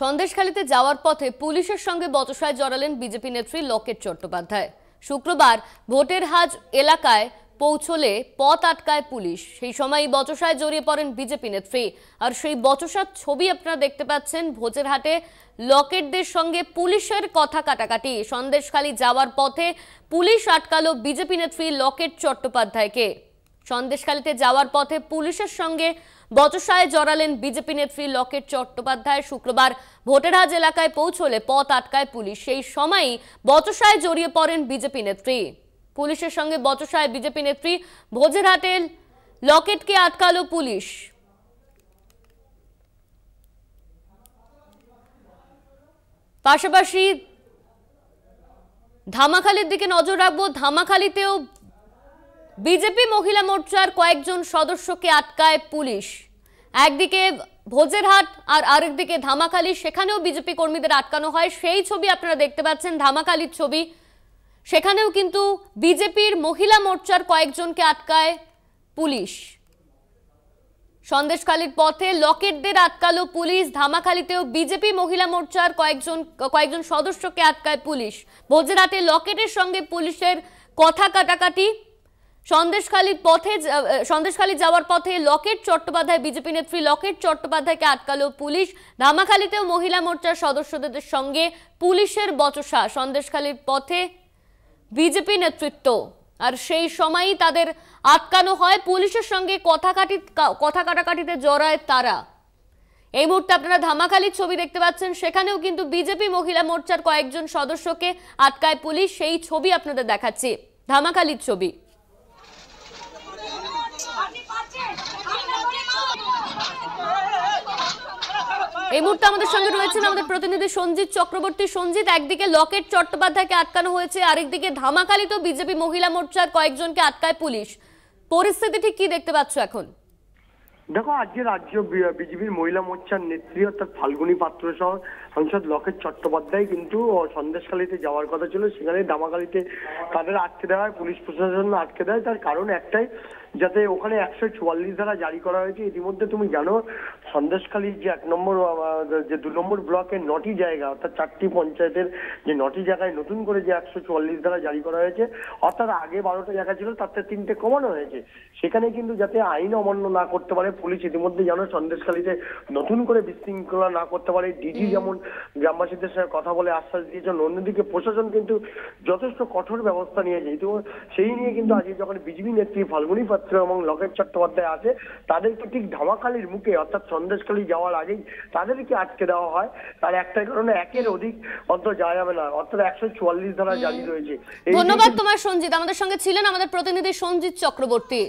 সন্দেশখালীতে যাওয়ার পথে পুলিশের সঙ্গে বচসায় জড়ালেন বিজেপি নেত্রী লকেট চট্টোপাধ্যায়। শুক্রবার ভোটের হাজ এলাকায় পৌঁছলে পথ আটকায় পুলিশ। সেই সময় বচসায় জড়িয়ে পড়েন বিজেপি নেত্রী। আর সেই বচসার ছবি আপনারা দেখতে পাচ্ছেন। ভোজেরহাটে লকেটদের সঙ্গে পুলিশের কথা কাটাকাটি। সন্দেশখালী যাওয়ার পথে পুলিশ আটকালো বিজেপি নেত্রী লকেট চট্টোপাধ্যায়কে। সন্দেশখালীতে যাওয়ার পথে পুলিশের সঙ্গে বচসায় জড়ালেন বিজেপি নেত্রী লকেট চট্টোপাধ্যায়। শুক্রবার ভোটেরহাট এলাকায় পৌঁছলে পথ আটকায় পুলিশ। সেই সময়ই বচসায় জড়িয়ে পড়েন বিজেপি নেত্রী। পুলিশের সঙ্গে বচসায় বিজেপি নেত্রী। ভোজেরহাটে লকেটকে আটকালো পুলিশ। পাশাপাশি ধামাখালির দিকে নজর রাখবো। ধামাখালিতেও বিজেপি মহিলা মোর্চার কয়েকজন সদস্যকে আটকায় পুলিশ। একদিকে ভোজেরহাট আর আরেকদিকে ধামাখালি, সেখানেও বিজেপি কর্মীদের আটকানো হয়। সেই ছবি আপনারা দেখতে পাচ্ছেন, ধামাখালির ছবি। সেখানেও কিন্তু বিজেপির মহিলা মোর্চার কয়েকজনকে আটকায় পুলিশ। সন্দেশখালীর পথে লকেটদের আটকালো পুলিশ। ধামাখালিতেও বিজেপি মহিলা মোর্চার কয়েকজন সদস্যকে আটকায় পুলিশ। ভোজেরহাটে লকেটের সঙ্গে পুলিশের কথা কাটাকাটি। সন্দেশখালী যাওয়ার পথে লকেট চট্টোপাধ্যায়, বিজেপি নেত্রী লকেট চট্টোপাধ্যায়কে আটকালো পুলিশ। ধামাখালিতেও মহিলা মোর্চার সদস্যদের সঙ্গে পুলিশের বচসা। সন্দেশখালীর পথে বিজেপি নেতৃত্ব, আর সেই সময়ই তাদের আটকানো হয়। পুলিশের সঙ্গে কথা কাটাকাটিতে জড়ায় তারা। এই মুহূর্তে আপনারা ধামাখালির ছবি দেখতে পাচ্ছেন। সেখানেও কিন্তু বিজেপি মহিলা মোর্চার কয়েকজন সদস্যকে আটকায় পুলিশ। সেই ছবি আপনাদের দেখাচ্ছি, ধামাখালির ছবি। এই মুহূর্তে আমাদের সঙ্গে রয়েছেন আমাদের প্রতিনিধি সঞ্জিত চক্রবর্তী। সঞ্জিত, একদিকে লকেট চট্টোপাধ্যায়কে আটকানো হয়েছে, আরেকদিকে ধামাখালিতেও বিজেপি মহিলা মোর্চার কয়েকজনকে আটকায় পুলিশ। পরিস্থিতি ঠিক কি দেখতে পাচ্ছ এখন? দেখো, আজকে রাজ্য বিজেপির মহিলা মোর্চার নেত্রী অর্থাৎ ফাল্গুনী পাত্র সহ সাংসদ লকেট চট্টোপাধ্যায় কিন্তু সন্দেশখালীতে যাওয়ার কথা ছিল। সেখানে ধামাখালিতে তাদের আটকে দেওয়া হয়, পুলিশ প্রশাসন আটকে দেয়। তার কারণ একটাই, যাতে ওখানে 144 ধারা জারি করা হয়েছে। ইতিমধ্যে তুমি জানো, সন্দেশখালীর যে 2 নম্বর ব্লকের 9টি জায়গা অর্থাৎ 4টি পঞ্চায়েতের যে 9টি জায়গায় নতুন করে যে 144 ধারা জারি করা হয়েছে, অর্থাৎ আগে 12টা জায়গা ছিল, তাতে 3টে কমানো হয়েছে। সেখানে কিন্তু যাতে আইন অমান্য না করতে পারে পুলিশ, ইতিমধ্যে জানো সন্দেশখালীতে নতুন করে বিশৃঙ্খলা না করতে পারে ডিজি যেমন গ্রামবাসীদের সঙ্গে কথা বলে আশ্বাস দিয়েছেন, অন্যদিকে প্রশাসন কিন্তু যথেষ্ট কঠোর ব্যবস্থা নিয়েছে। সেই নিয়ে কিন্তু আজকে যখন বিজেপি নেত্রী ফাল্গুনী পাত্র এবং লকেট চট্টোপাধ্যায় আছে, তাদেরকে ঠিক ধামাখালির মুখে অর্থাৎ সন্দেশখালী যাওয়ার আগেই তাদেরকে আটকে দেওয়া হয়। তার একটাই কারণে, একের অধিক অন্তত যাওয়া যাবে না, অর্থাৎ 144 ধারা জারি রয়েছে। ধন্যবাদ তোমার সঞ্জিত। আমাদের সঙ্গে ছিলেন আমাদের প্রতিনিধি সঞ্জিত চক্রবর্তী।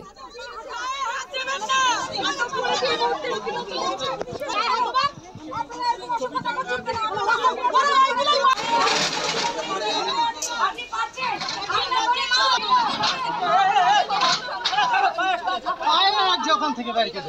ওখান থেকে বাড়িতে